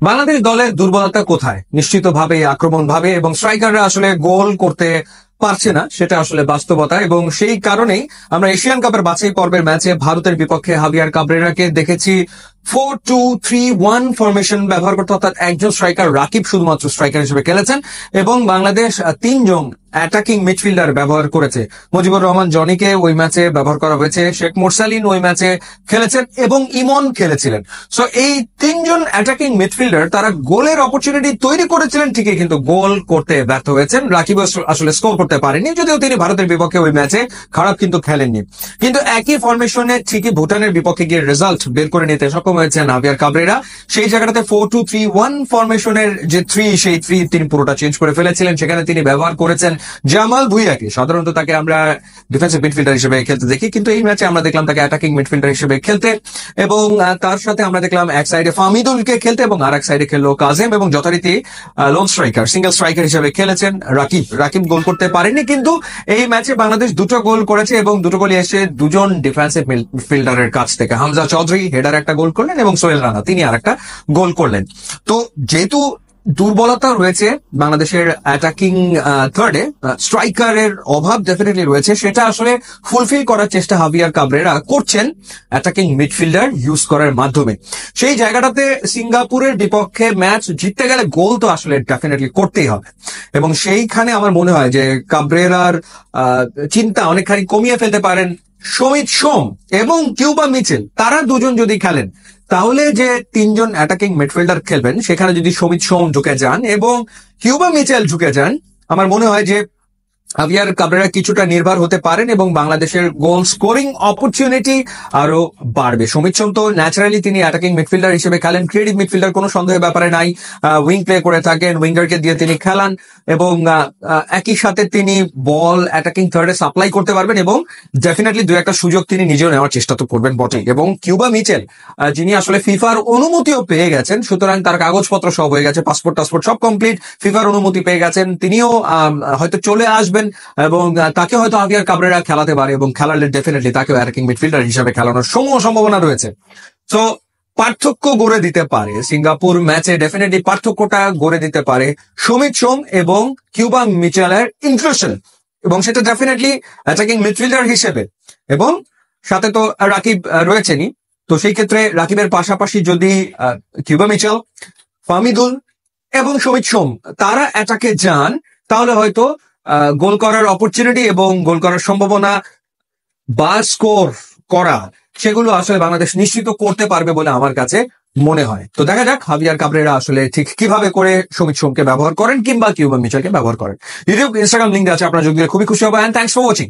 বাংলাদেশ দলের দুর্বলতা কোথায়? নিশ্চিতভাবে আক্রমণ ভাবে এবং স্ট্রাইকাররা আসলে গোল করতে পারছে না, সেটা আসলে বাস্তবতা। এবং সেই কারণেই আমরা এশিয়ান কাপের বাছাই পর্বের ম্যাচে ভারতের বিপক্ষে হাভিয়ার কাবরেরাকে দেখেছি 4-2-3-1 ফরমেশন ব্যবহার করতে, অর্থাৎ একজন স্ট্রাইকার রাকিব শুধুমাত্র স্ট্রাইকার হিসেবে খেলেছেন এবং বাংলাদেশ তিনজন অ্যাটাকিং মিডফিল্ডার ব্যবহার করেছে। মুজিবুর রহমান জনিকে ওই ম্যাচে ব্যবহার করা হয়েছে, শেখ মোরসালিন ওই ম্যাচে খেলেছেন এবং ইমন খেলেছিলেন। সো এই তিনজন অ্যাটাকিং মিডফিল্ডার তারা গোলের অপরচুনিটি তৈরি করেছিলেন ঠিকই, কিন্তু গোল করতে ব্যর্থ হয়েছেন। রাকিব আসলে স্কোর করতে পারেনি, যদিও তিনি ভারতের বিপক্ষে ওই ম্যাচে খারাপ কিন্তু খেলেননি। কিন্তু একই ফরমেশনে ঠিকই ভুটানের বিপক্ষে গিয়ে রেজাল্ট বের করে নিতে সক্ষম হয়েছেন হাভিয়ার কাবরেরা। সেই জায়গাটাতে 4-2-3-1 ফরমেশনের যে 3, সেই 3 তিনি পুরোটা চেঞ্জ করে ফেলেছিলেন। সেখানে তিনি ব্যবহার করেছেন জামাল ভুঁইয়াকে। সাধারণত তাকে আমরা ডিফেন্সিভ মিডফিল্ডার হিসেবে খেলতে দেখি, কিন্তু এই ম্যাচে আমরা দেখলাম তাকে অ্যাটাকিং মিডফিল্ডার হিসেবে খেলতে এবং তার সাথে আমরা দেখলাম এক সাইডে ফাহমিদুলকে খেলতে এবং আর এক সাইডে খেললো কাজেম এবং যথারীতি লোন স্ট্রাইকার, সিঙ্গেল স্ট্রাইকার হিসেবে খেলেছেন রাকিব গোল করতে পারেনি, কিন্তু এই ম্যাচে বাংলাদেশ দুটো গোল করেছে এবং দুটো গোলই এসে দুজন ডিফেন্সিভ মিডফিল্ডারের কাছ থেকে। হামজা চৌধুরী হেডার একটা গোল করলেন এবং সোহেল রানা তিনি আর একটা গোল করলেন। তো যেহেতু দুর্বলতা রয়েছে বাংলাদেশের অ্যাটাকিং থার্ডে, স্ট্রাইকারের অভাব ডেফিনেটলি রয়েছে, সেটা আসলে ফুলফিল করার চেষ্টা হাভিয়ার কাবরেরা করছেন অ্যাটাকিং মিডফিল্ডার ইউজ করার মাধ্যমে। সেই জায়গাটাতে সিঙ্গাপুরের বিপক্ষে ম্যাচ জিততে গেলে গোল তো আসলে ডেফিনেটলি করতেই হবে এবং সেইখানে আমার মনে হয় যে কাবরেরার চিন্তা অনেকখানি কমিয়ে ফেলতে পারেন সমিত সোম এবং কিউবা মিচেল। তারা দুজন যদি খেলেন তাহলে যে তিনজন অ্যাটাকিং মিডফিল্ডার খেলবেন সেখানে যদি সমিত সোম ঢুকে যান এবং কিউবা মিচেল ঢুকে যান, আমার মনে হয় যে হাভিয়ার কাবরেরা কিছুটা নির্ভর হতে পারেন এবং বাংলাদেশের গোল স্কোরিং অপরচুনিটি আরো বাড়বে। সমিত সোম তো ন্যাচারালি তিনি অ্যাটাকিং মিডফিল্ডার হিসেবে খেলেন, ক্রিয়েটিভ মিডফিল্ডার, কোনো সন্দেহের ব্যাপারে নাই। উইং প্লে করে থাকেন, উইঙ্গারকে দিয়ে তিনি খেলান এবং একই সাথে তিনি বল অ্যাটাকিং থার্ডে সাপ্লাই করতে পারবেন এবং ডেফিনেটলি দু একটা সুযোগ তিনি নিজেও নেওয়ার চেষ্টা তো করবেন বটেই। এবং কিউবা মিচেল যিনি আসলে ফিফার অনুমতিও পেয়ে গেছেন, সুতরাং তার কাগজপত্র সব হয়ে গেছে, পাসপোর্ট সব কমপ্লিট, ফিফার অনুমতি পেয়ে গেছেন, তিনিও হয়তো চলে আসবেন এবং তাকে হয়তো হাভিয়ার কাবরেরা খেলাতে পারে এবং খেলালে ডেফিনেটলি তাকে অ্যাটাকিং মিডফিল্ডার হিসেবে খেলানোর সম্ভাবনা রয়েছে। তো পার্থক্য গড়ে দিতে পারে সিঙ্গাপুর ম্যাচে, ডেফিনেটলি পার্থক্যটা গড়ে দিতে পারে সমিত সোম এবং কিউবা মিচেলের ইনক্লুশন, এবং সেটা ডেফিনেটলি অ্যাটাকিং মিডফিল্ডার হিসেবে। এবং সাথে তো রাকিব রয়েছেনই, তো সেই ক্ষেত্রে রাকিবের পাশাপাশি যদি কিউবা মিচেল, ফাহমিদুল এবং সমিত সোম তারা অ্যাটাকে যান, তাহলে হয়তো গোল করার অপরচুনিটি এবং গোল করার সম্ভাবনা বা স্কোর করা সেগুলো আসলে বাংলাদেশ নিশ্চিত করতে পারবে বলে আমার কাছে মনে হয়। তো দেখা যাক হাভিয়ার কাবরেরা আসলে ঠিক কিভাবে করে সমিত সোমকে ব্যবহার করেন কিংবা কিউবা মিচেলকে ব্যবহার করেন। ইউটিউব, ইনস্টাগ্রাম লিঙ্ক আছে, আপনারা যোগ দিলে খুবই খুশি হবো। And thanks for watching.